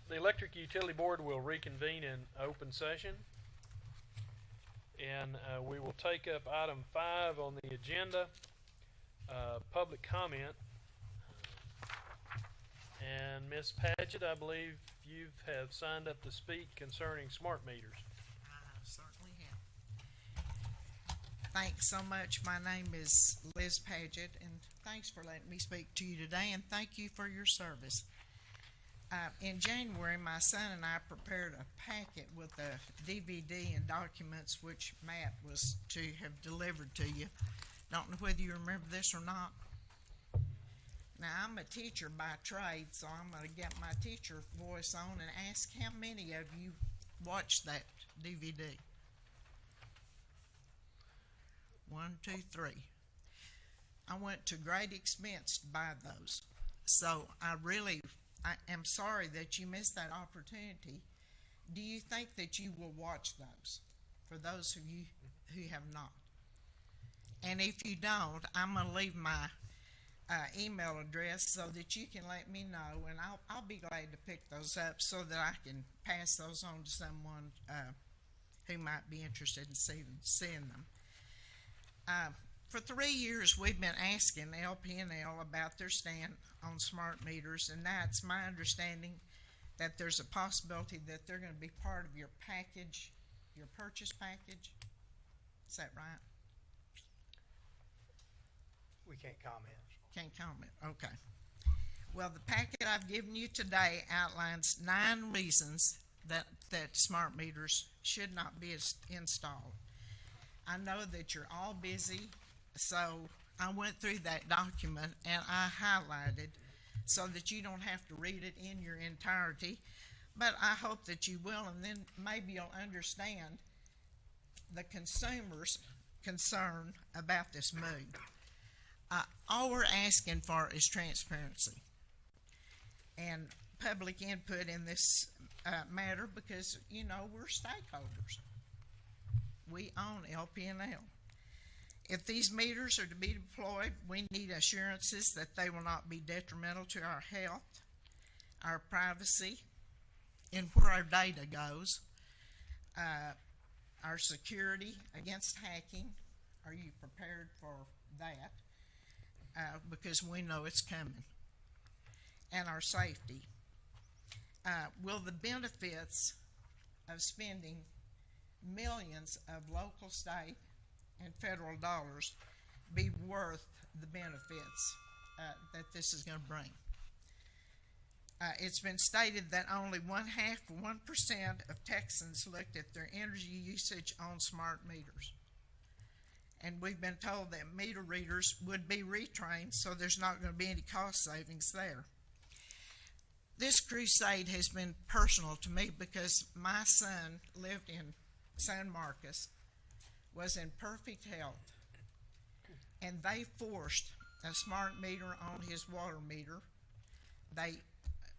The Electric Utility Board will reconvene in open session, and we will take up item 5 on the agenda, public comment. And Ms. Padgett, I believe you have signed up to speak concerning smart meters. I certainly have. Thanks so much. My name is Liz Padgett, and thanks for letting me speak to you today, and thank you for your service. In January, my son and I prepared a packet with a DVD and documents which Matt was to have delivered to you. Don't know whether you remember this or not. Now, I'm a teacher by trade, so I'm going to get my teacher voice on and ask how many of you watched that DVD? 1, 2, 3. I went to great expense to buy those. So I am sorry that you missed that opportunity. Do you think that you will watch those, for those of you who have not? And if you don't, I'm going to leave my email address so that you can let me know, and I'll be glad to pick those up so that I can pass those on to someone who might be interested in seeing them. For 3 years, we've been asking LPL about their stand on smart meters, and now it's my understanding that there's a possibility that they're going to be part of your package, your purchase package. Is that right? We can't comment. Can't comment. Okay. Well, the packet I've given you today outlines 9 reasons that smart meters should not be installed. I know that you're all busy, so I went through that document and I highlighted so that you don't have to read it in your entirety, but I hope that you will, and then maybe you'll understand the consumer's concern about this move. All we're asking for is transparency and public input in this matter because, you know, we're stakeholders. We own LPL. If these meters are to be deployed, we need assurances that they will not be detrimental to our health, our privacy, and where our data goes, our security against hacking. Are you prepared for that? Because we know it's coming. And our safety. Will the benefits of spending millions of local, state, and federal dollars be worth the benefits that this is going to bring? It's been stated that only 0.5% of Texans looked at their energy usage on smart meters. And we've been told that meter readers would be retrained, so there's not going to be any cost savings there. This crusade has been personal to me because my son lived in San Marcos, was in perfect health, and they forced a smart meter on his water meter. They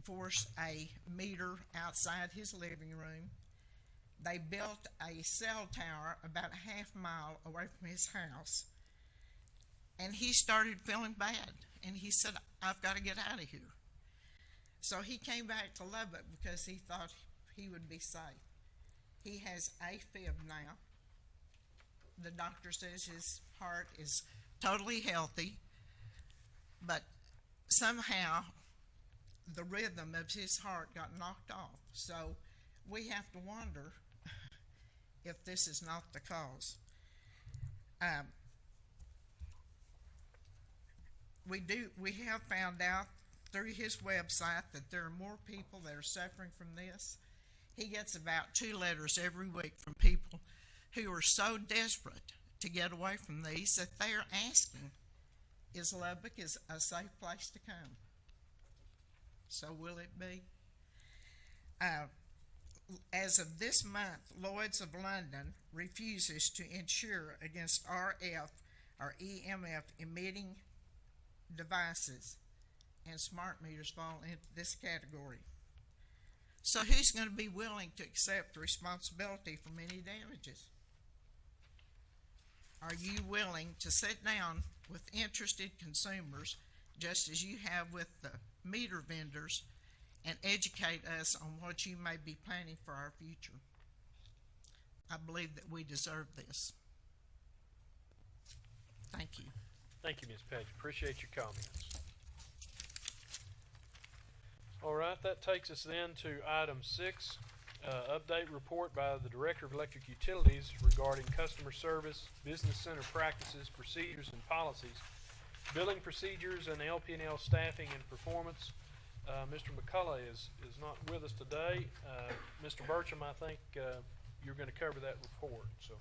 forced a meter outside his living room. They built a cell tower about a half mile away from his house, and he started feeling bad, and he said, I've got to get out of here. So he came back to Lubbock because he thought he would be safe. He has AFib now. The doctor says his heart is totally healthy, but somehow the rhythm of his heart got knocked off. So we have to wonder if this is not the cause. We have found out through his website that there are more people that are suffering from this. He gets about 2 letters every week from people who are so desperate to get away from these that they are asking, is Lubbock a safe place to come? So will it be? As of this month, Lloyd's of London refuses to insure against RF or EMF emitting devices, and smart meters fall into this category. So who's going to be willing to accept the responsibility for any damages? Are you willing to sit down with interested consumers, just as you have with the meter vendors, and educate us on what you may be planning for our future. I believe that we deserve this. Thank you. Thank you, Ms. Page. Appreciate your comments. All right, that takes us then to item 6, update report by the Director of Electric Utilities regarding customer service, business center practices, procedures, and policies, billing procedures, and LP&L staffing and performance. Mr. McCullough is not with us today. Mr. Burcham, I think you're going to cover that report. So.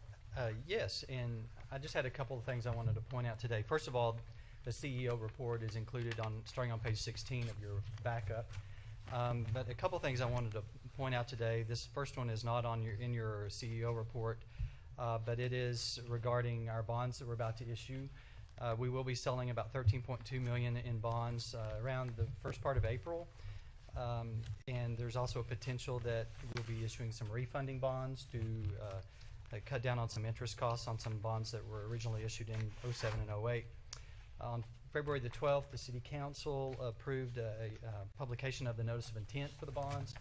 Yes, and I just had a couple of things I wanted to point out today. First of all, the CEO report is included starting on page 16 of your backup. But a couple of things I wanted to point out today. This first one is not in your CEO report, but it is regarding our bonds that we're about to issue. We will be selling about $13.2 million in bonds around the first part of April. And there's also a potential that we'll be issuing some refunding bonds to cut down on some interest costs on some bonds that were originally issued in 07 and 08. On February the 12th, the City Council approved a publication of the Notice of Intent for the bonds.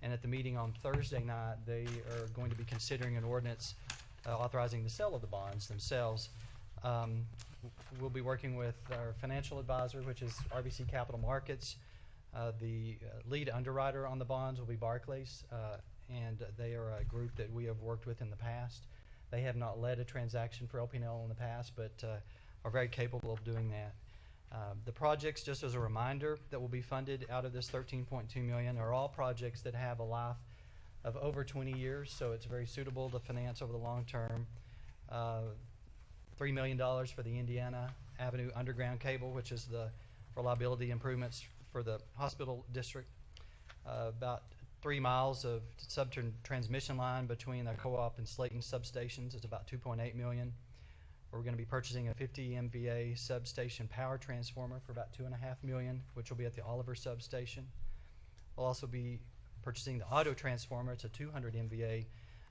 And at the meeting on Thursday night, they are going to be considering an ordinance authorizing the sale of the bonds themselves. We'll be working with our financial advisor, which is RBC Capital Markets. The lead underwriter on the bonds will be Barclays, and they are a group that we have worked with in the past. They have not led a transaction for LP&L in the past, but are very capable of doing that. The projects, just as a reminder, that will be funded out of this $13.2 million are all projects that have a life of over 20 years, so it's very suitable to finance over the long term. $3 million for the Indiana Avenue underground cable, which is the reliability improvements for the hospital district. About 3 miles of sub-transmission line between the Co-op and Slayton substations is about $2.8 million. We're going to be purchasing a 50 MVA substation power transformer for about $2.5 million, which will be at the Oliver substation. We'll also be purchasing the auto transformer. It's a 200 MVA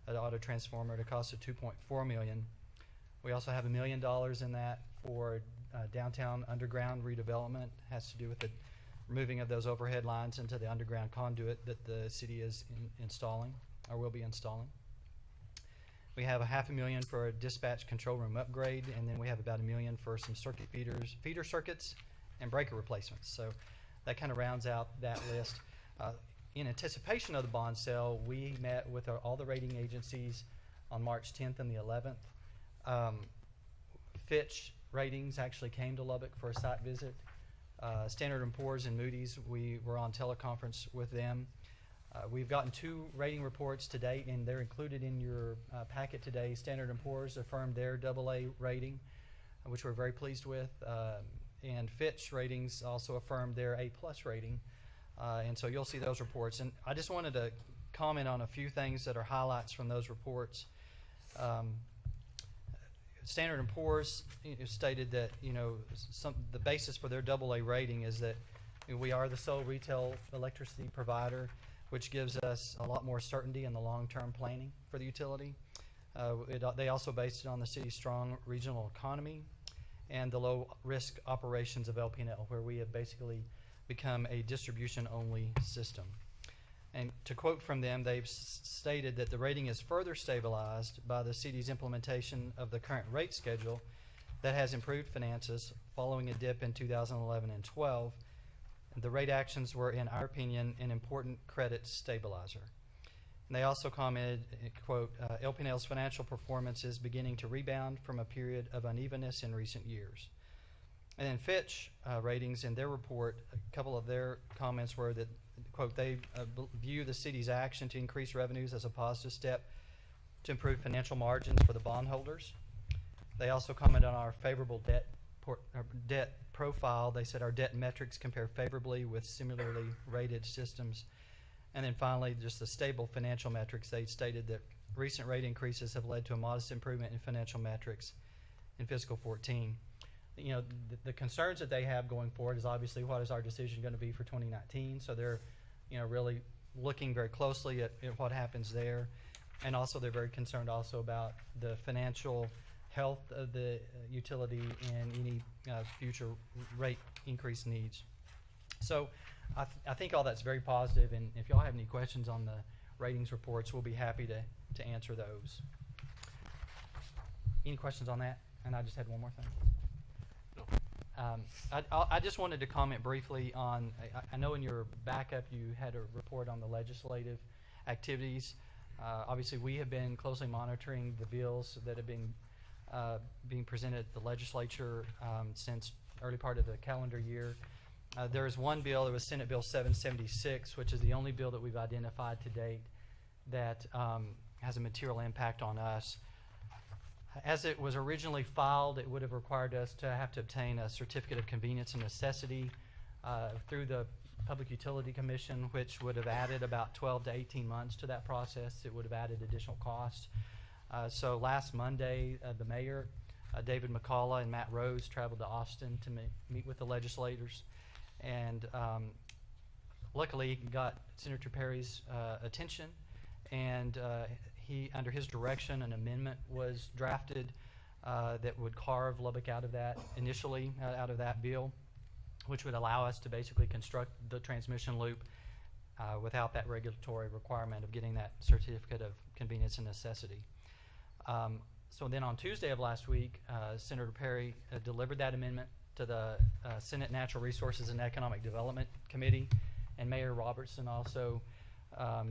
auto transformer at a cost of $2.4 million. We also have $1 million in that for downtown underground redevelopment. It has to do with the removing of those overhead lines into the underground conduit that the city is installing or will be installing. We have $500,000 for a dispatch control room upgrade, and then we have about $1 million for some feeder circuits, and breaker replacements. So that kind of rounds out that list. In anticipation of the bond sale, we met with all the rating agencies on March 10th and the 11th. Fitch Ratings actually came to Lubbock for a site visit. Standard & Poor's and Moody's, we were on teleconference with them. We've gotten 2 rating reports to date, and they're included in your packet today. Standard & Poor's affirmed their AA rating, which we're very pleased with, and Fitch Ratings also affirmed their A+ rating, and so you'll see those reports. And I just wanted to comment on a few things that are highlights from those reports. Standard & Poor's stated that the basis for their AA rating is that we are the sole retail electricity provider, which gives us a lot more certainty in the long-term planning for the utility. They also based it on the city's strong regional economy and the low-risk operations of LP&L, where we have basically become a distribution-only system. And to quote from them, they've stated that the rating is further stabilized by the city's implementation of the current rate schedule that has improved finances following a dip in 2011 and 12. The rate actions were, in our opinion, an important credit stabilizer. And they also commented, quote, LP&L's financial performance is beginning to rebound from a period of unevenness in recent years. And then Fitch Ratings, in their report, a couple of their comments were that, quote, they view the city's action to increase revenues as a positive step to improve financial margins for the bondholders. They also commented on our favorable debt profile. They said our debt metrics compare favorably with similarly rated systems. And then finally, just the stable financial metrics. They stated that recent rate increases have led to a modest improvement in financial metrics in fiscal 14. The concerns that they have going forward is obviously what is our decision going to be for 2019. So they're really looking very closely at what happens there. And also they're very concerned also about the financial health of the utility and any future rate increase needs. So I think all that's very positive, and if y'all have any questions on the ratings reports, we'll be happy to answer those. Any questions on that? And I just had one more thing. No. I just wanted to comment briefly on, I know in your backup you had a report on the legislative activities. Obviously, we have been closely monitoring the bills that have been being presented at the legislature since early part of the calendar year. There is one bill, it was Senate Bill 776, which is the only bill that we've identified to date that has a material impact on us. As it was originally filed, it would have required us to have to obtain a certificate of convenience and necessity through the Public Utility Commission, which would have added about 12 to 18 months to that process. It would have added additional costs. So last Monday, the mayor, David McCullough, and Matt Rose traveled to Austin to meet with the legislators. And luckily, he got Senator Perry's attention, and under his direction, an amendment was drafted that would carve Lubbock out of that initially, out of that bill, which would allow us to basically construct the transmission loop without that regulatory requirement of getting that certificate of convenience and necessity. So then on Tuesday of last week, Senator Perry delivered that amendment to the Senate Natural Resources and Economic Development Committee, and Mayor Robertson also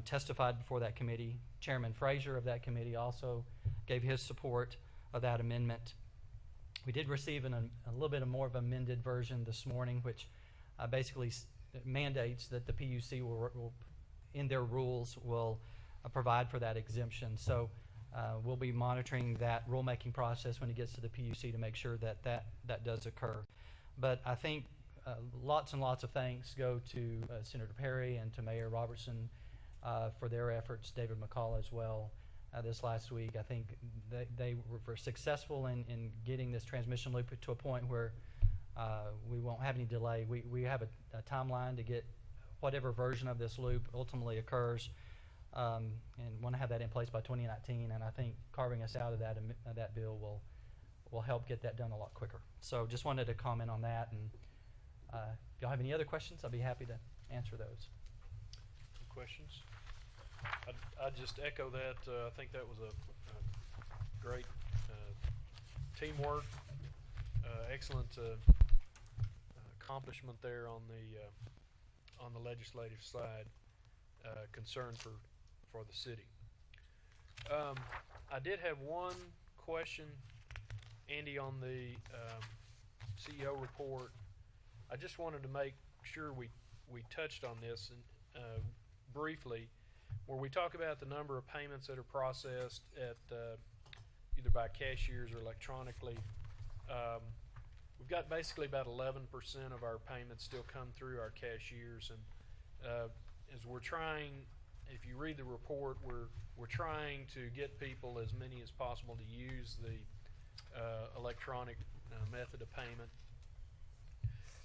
testified before that committee. Chairman Frazier of that committee also gave his support of that amendment. We did receive a little bit more of an amended version this morning, which basically mandates that the PUC will in their rules, will provide for that exemption. So we'll be monitoring that rulemaking process when it gets to the PUC to make sure that that does occur. But I think lots and lots of thanks go to Senator Perry and to Mayor Robertson for their efforts, David McCullough as well. This last week, I think they were successful in getting this transmission loop to a point where we won't have any delay. We have a timeline to get whatever version of this loop ultimately occurs, and want to have that in place by 2019. And I think carving us out of that bill will help get that done a lot quicker. So just wanted to comment on that. And if y'all have any other questions, I'll be happy to answer those. Questions? I'd just echo that. I think that was a great teamwork, excellent accomplishment there on the legislative side. Concern for the city. I did have one question, Andy, on the CEO report. I just wanted to make sure we touched on this and briefly, where we talk about the number of payments that are processed at either by cashiers or electronically. We've got basically about 11% of our payments still come through our cashiers, and as we're trying, if you read the report, we're trying to get people, as many as possible, to use the electronic method of payment.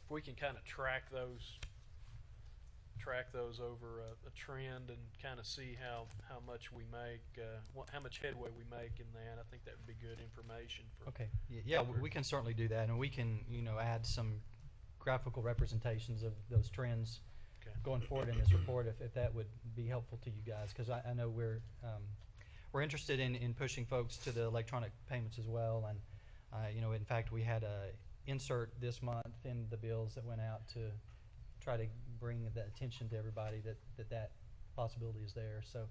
If we can kind of track those over a trend and kind of see how much we make, how much headway we make in that, I think that would be good information. Okay. Yeah, we can certainly do that, and we can add some graphical representations of those trends going forward in this report if that would be helpful to you guys, because I know we're interested in pushing folks to the electronic payments as well. And in fact, we had a insert this month in the bills that went out to try to bring the attention to everybody that possibility is there. So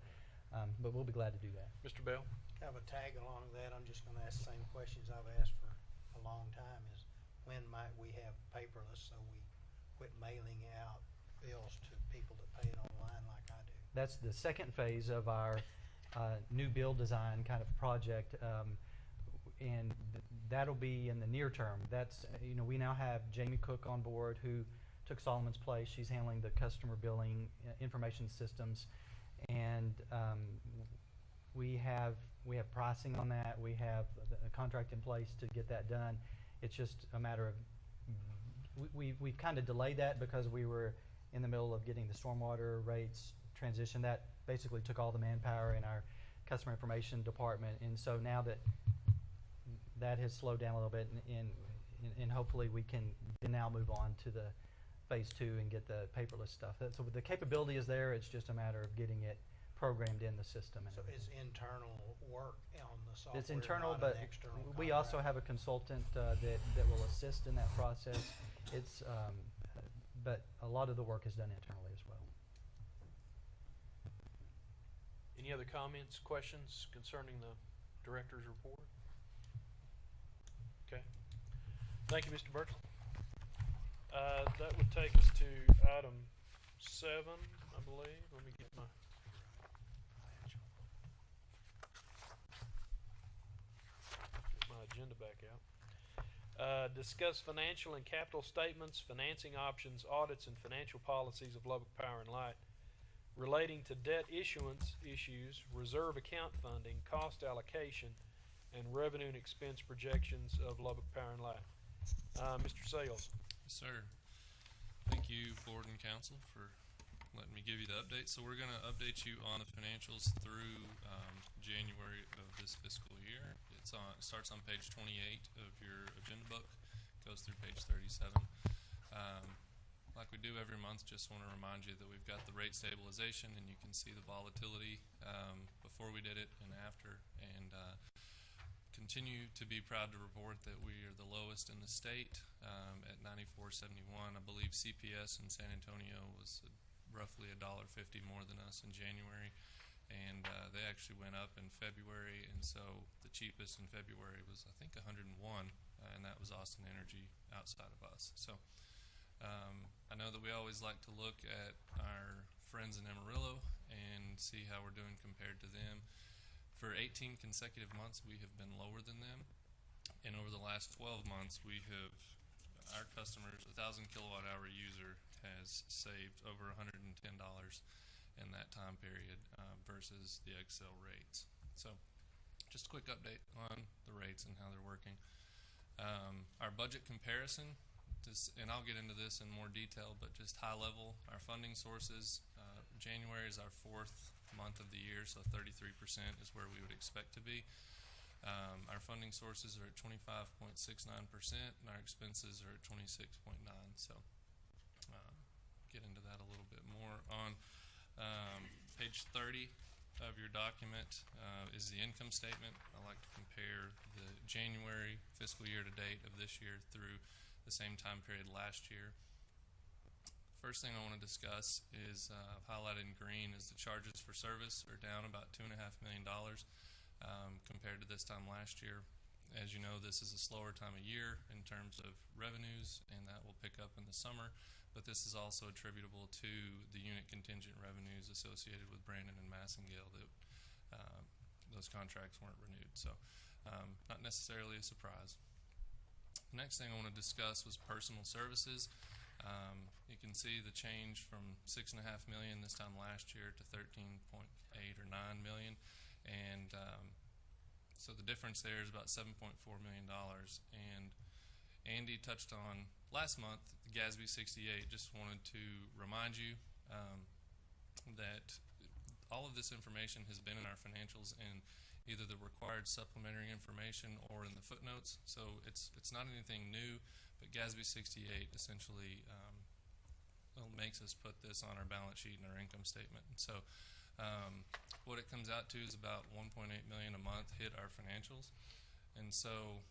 but we'll be glad to do that. Mr. Bell? Kind of a tag along that, I'm just going to ask the same questions I've asked for a long time, is when might we have paperless so we quit mailing out bills to people that pay it online like I do? That's the second phase of our new bill design kind of project, and that'll be in the near term. That's we now have Jamie Cook on board, who took Solomon's place. She's handling the customer billing information systems, and we have pricing on that. We have a contract in place to get that done. It's just a matter of we've kind of delayed that because we were in the middle of getting the stormwater rates transition. That basically took all the manpower in our customer information department, and so now that has slowed down a little bit, and hopefully we can now move on to the phase 2 and get the paperless stuff. So the capability is there. It's just a matter of getting it programmed in the system. And So it's internal work on the software, it's internal, not but an external we also contract. have a consultant that will assist in that process. It's but a lot of the work is done internally as well. Any other comments, questions concerning the director's report? Okay. Thank you, Mr. Burton. That would take us to item 7, I believe. Let me get my agenda back out. Discuss financial and capital statements, financing options, audits, and financial policies of Lubbock Power and Light relating to debt issuance issues, reserve account funding, cost allocation, and revenue and expense projections of Lubbock Power and Light. Mr. Sales. Yes, sir. Thank you, Board and Council, for letting me give you the update. So we're going to update you on the financials through January of this fiscal year. It starts on page 28 of your agenda book, goes through page 37. Like we do every month, just want to remind you that we've got the rate stabilization, and you can see the volatility before we did it and after, and continue to be proud to report that we are the lowest in the state at 94.71. I believe CPS in San Antonio was roughly $1.50 more than us in January, and they actually went up in February, and so the cheapest in February was I think 101, and that was Austin Energy outside of us. So I know that we always like to look at our friends in Amarillo and see how we're doing compared to them. For 18 consecutive months, we have been lower than them, and over the last 12 months, our customers, 1,000 kilowatt hour user, has saved over $110 in that time period versus the Excel rates. So just a quick update on the rates and how they're working. Our budget comparison, and I'll get into this in more detail, but just high level, our funding sources, January is our 4th month of the year, so 33% is where we would expect to be. Our funding sources are at 25.69%, and our expenses are at 26.9%. So get into that a little bit more. On page 30 of your document is the income statement. I like to compare the January fiscal year to date of this year through the same time period last year. First thing I want to discuss is highlighted in green is the charges for service are down about $2.5 million compared to this time last year. As you know, this is a slower time of year in terms of revenues, and that will pick up in the summer, but this is also attributable to the unit contingent revenues associated with Brandon and Massengale that those contracts weren't renewed. So not necessarily a surprise. The next thing I want to discuss was personal services. You can see the change from $6.5 million this time last year to 13.8 or 9 million, and so the difference there is about $7.4 million. And Andy touched on last month the GASB 68. Just wanted to remind you that all of this information has been in our financials in either the required supplementary information or in the footnotes. So it's not anything new, but GASB 68 essentially makes us put this on our balance sheet and our income statement. And so what it comes out to is about 1.8 million a month hit our financials. And so,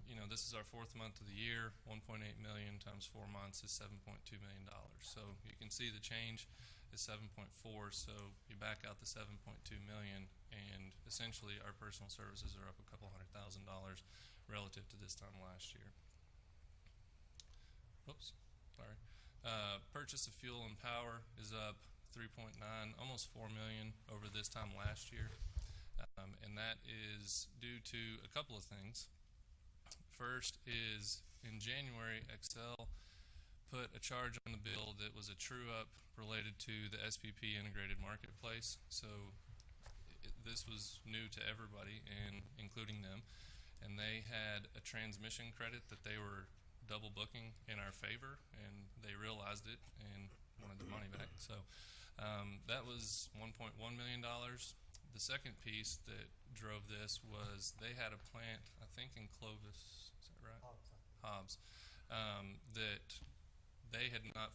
you know, this is our 4th month of the year. 1.8 million times 4 months is $7.2 million. So you can see the change is 7.4. So you back out the 7.2 million, and essentially our personal services are up a couple $100,000 relative to this time last year. Oops, sorry. Purchase of fuel and power is up 3.9, almost 4 million over this time last year, and that is due to a couple of things. First is in January, Excel put a charge on the bill that was a true-up related to the SPP integrated marketplace. So this was new to everybody, and including them, and they had a transmission credit that they were double booking in our favor, and they realized it and wanted the money back. So that was $1.1 million. The second piece that drove this was they had a plant, I think in Clovis, is that right? Hobbs. That they had not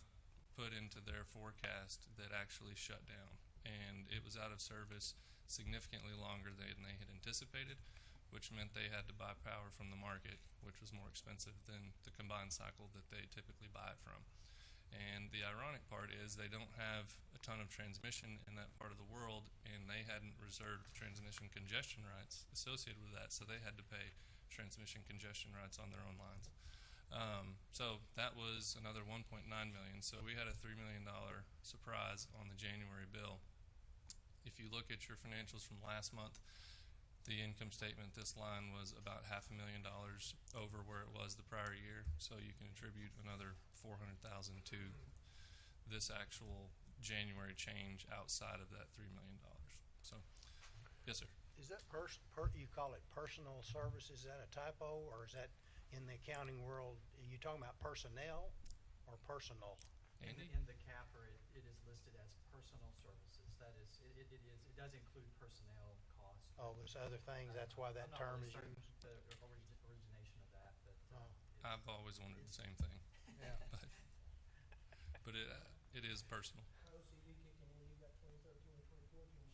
put into their forecast that actually shut down, and it was out of service significantly longer than they had anticipated, which meant they had to buy power from the market, which was more expensive than the combined cycle that they typically buy it from. And the ironic part is they don't have a ton of transmission in that part of the world, and they hadn't reserved transmission congestion rights associated with that, so they had to pay transmission congestion rights on their own lines. So that was another $1.9 million. So we had a $3 million surprise on the January bill. If you look at your financials from last month, the income statement, this line was about $500,000 over where it was the prior year. So you can attribute another $400,000 to this actual January change outside of that $3 million. So, yes, sir. Is that you call it personal service? Is that a typo, or is that in the accounting world? Are you talking about personnel or personal? Andy? In the CAFR, it is listed as personal services. That is, it does include personnel costs. Oh, there's other things. That's why that term is used. The origination of that, but Oh. I've always wondered the same thing, Yeah. but it is personal.